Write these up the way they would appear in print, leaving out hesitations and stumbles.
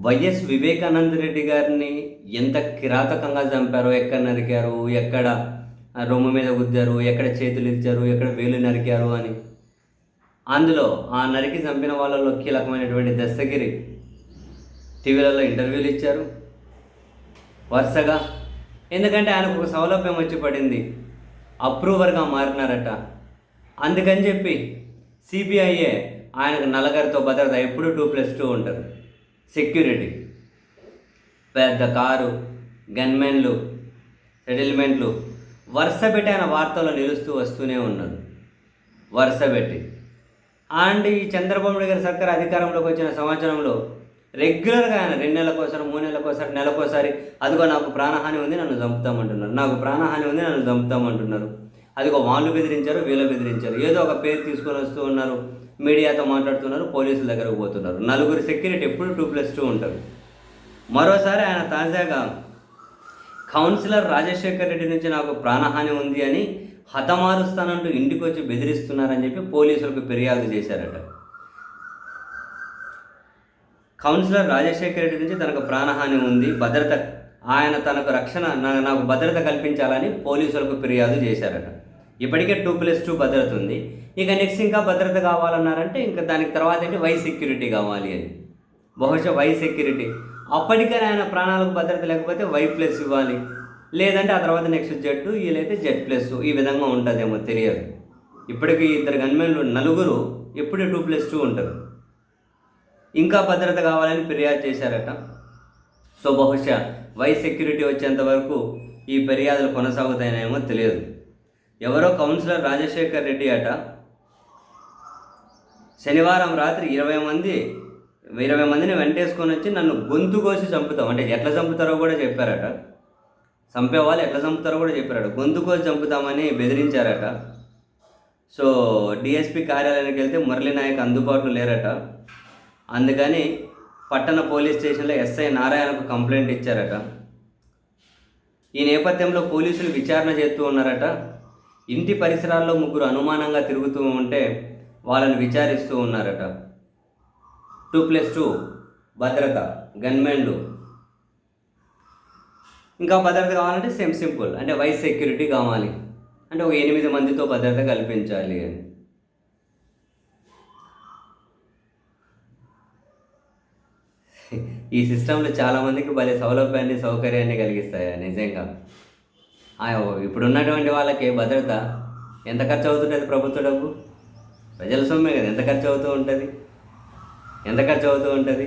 YS Vivekananda Reddy గారిని ఎంత కిరాతకంగా చంపారో, ఎక్కడ నరికారు, ఎక్కడ రొమ్ము మీద గుద్దారు, ఎక్కడ చేతులు ఇచ్చారు, ఎక్కడ వేలు నరికారు అని. అందులో ఆ నరికి చంపిన వాళ్ళలో కీలకమైనటువంటి దస్తగిరి టీవీలలో ఇంటర్వ్యూలు ఇచ్చారు వరుసగా. ఎందుకంటే ఆయనకు ఒక సౌలభ్యం వచ్చి పడింది, అప్రూవర్గా మారినారట. అందుకని చెప్పి సిబిఐఏ ఆయనకు నలగరితో భద్రత ఎప్పుడు 2+2 ఉంటారు. సెక్యూరిటీ, పెద్ద కారు, గన్మెన్లు, సెటిల్మెంట్లు వరుస పెట్టి ఆయన వార్తల్లో నిలుస్తూ వస్తూనే ఉన్నాడు వరుస పెట్టి. అండ్ ఈ చంద్రబాబు నాయుడు గారి సర్కార్ అధికారంలోకి వచ్చిన సంవత్సరంలో రెగ్యులర్గా ఆయన 2 నెలలకోసారి, 3 నెలలకోసారి, నెలకోసారి అదిగో నాకు ప్రాణహాని ఉంది నన్ను చంపుతామంటున్నారు, నాకు ప్రాణహాని ఉంది నన్ను చంపుతామంటున్నారు. అదిగో వాళ్ళు బెదిరించారు, వీళ్ళు బెదిరించారు, ఏదో ఒక పేరు తీసుకొని వస్తూ ఉన్నారు, మీడియాతో మాట్లాడుతున్నారు, పోలీసుల దగ్గరకు పోతున్నారు. నలుగురు సెక్యూరిటీ ఎప్పుడు 2+2 ఉంటారు. మరోసారి ఆయన తాజాగా కౌన్సిలర్ రాజశేఖర్ రెడ్డి నుంచి నాకు ప్రాణహాని ఉంది అని హతమారుస్తానంటూ ఇంటికి వచ్చి బెదిరిస్తున్నారని చెప్పి పోలీసులకు ఫిర్యాదు చేశారట. కౌన్సిలర్ రాజశేఖర్ రెడ్డి నుంచి తనకు ప్రాణహాని ఉంది, భద్రత, ఆయన తనకు రక్షణ, నాకు భద్రత కల్పించాలని పోలీసులకు ఫిర్యాదు చేశారట. ఇప్పటికే 2+2 భద్రత ఉంది, ఇక నెక్స్ట్ ఇంకా భద్రత కావాలన్నారంటే ఇంకా దానికి తర్వాత ఏంటి, వై సెక్యూరిటీ కావాలి అని. బహుశా వై సెక్యూరిటీ, అప్పటికైనా ఆయన ప్రాణాలకు భద్రత లేకపోతే Y+ ఇవ్వాలి, లేదంటే ఆ తర్వాత నెక్స్ట్ Z, వీలైతే Z+, ఈ విధంగా ఉంటుందేమో తెలియదు. ఇప్పటికి ఇద్దరు గన్మెన్లు, నలుగురు ఎప్పుడు 2+2 ఉంటారు. ఇంకా భద్రత కావాలని ఫిర్యాదు చేశారట. సో బహుశా వై సెక్యూరిటీ వచ్చేంత వరకు ఈ ఫిర్యాదులు కొనసాగుతాయనేమో తెలియదు. ఎవరో కౌన్సిలర్ రాజశేఖర్ రెడ్డి అట శనివారం రాత్రి 20 మందిని వెంటేసుకొని వచ్చి నన్ను గొంతు కోసి చంపుతాం అంటే ఎట్లా చంపుతారో కూడా చెప్పారట. చంపేవాళ్ళు ఎట్లా చంపుతారో కూడా చెప్పారట. గొంతు కోసి చంపుతామని బెదిరించారట. సో డిఎస్పీ కార్యాలయానికి వెళ్తే మురళీనాయక్ అందుబాటులో లేరట. అందుకని పట్టణ పోలీస్ స్టేషన్లో ఎస్ఐ నారాయణకు కంప్లైంట్ ఇచ్చారట. ఈ నేపథ్యంలో పోలీసులు విచారణ చేస్తూ ఉన్నారట. ఇంటి పరిసరాల్లో 3 అనుమానంగా తిరుగుతూ ఉంటే వాళ్ళని విచారిస్తూ ఉన్నారట. 2+2 భద్రత, గన్మెన్లు. ఇంకా భద్రత కావాలంటే సింపుల్, అంటే వై సెక్యూరిటీ కావాలి, అంటే ఒక 8 మందితో భద్రత కల్పించాలి అని. ఈ సిస్టంలో చాలామందికి భలే సౌలభ్యాన్ని, సౌకర్యాన్ని కలిగిస్తాయి నిజంగా. ఇప్పుడున్నటువంటి వాళ్ళకి భద్రత ఎంత ఖర్చు అవుతుంటుంది? ప్రభుత్వ డబ్బు, ప్రజల సొమ్మే కదా, ఎంత ఖర్చు అవుతూ ఉంటుంది.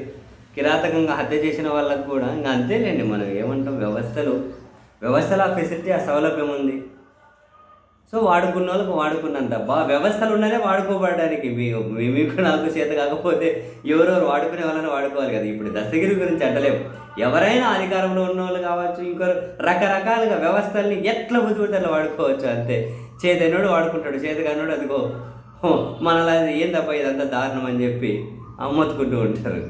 కిరాతకంగా హత్య చేసిన వాళ్ళకు కూడా ఇంకా అంతేలేండి. మనం ఏమంటాం, వ్యవస్థల ఆ ఫెసిలిటీ, ఆ సౌలభ్యం ఉంది. సో వాడుకున్న వాళ్ళకు వాడుకున్నంత వ్యవస్థలు ఉన్నదే వాడుకోబడడానికి. మీకు నాకు చేత కాకపోతే ఎవరెవరు వాడుకునే వాళ్ళని వాడుకోవాలి కదా. ఇప్పుడు దస్తగిరి గురించి అంటలేము, ఎవరైనా అధికారంలో ఉన్న వాళ్ళు కావచ్చు, ఇంకొకరు రకరకాలుగా వ్యవస్థల్ని ఎట్లా బుద్ధిపడితే అట్లా వాడుకోవచ్చు అంతే. చేతనోడు వాడుకుంటాడు, చేతగానోడు అదిగో మనలా ఏం తప్ప ఇదంతా దారుణం అని చెప్పి అమ్మొత్తుకుంటూ ఉంటారు.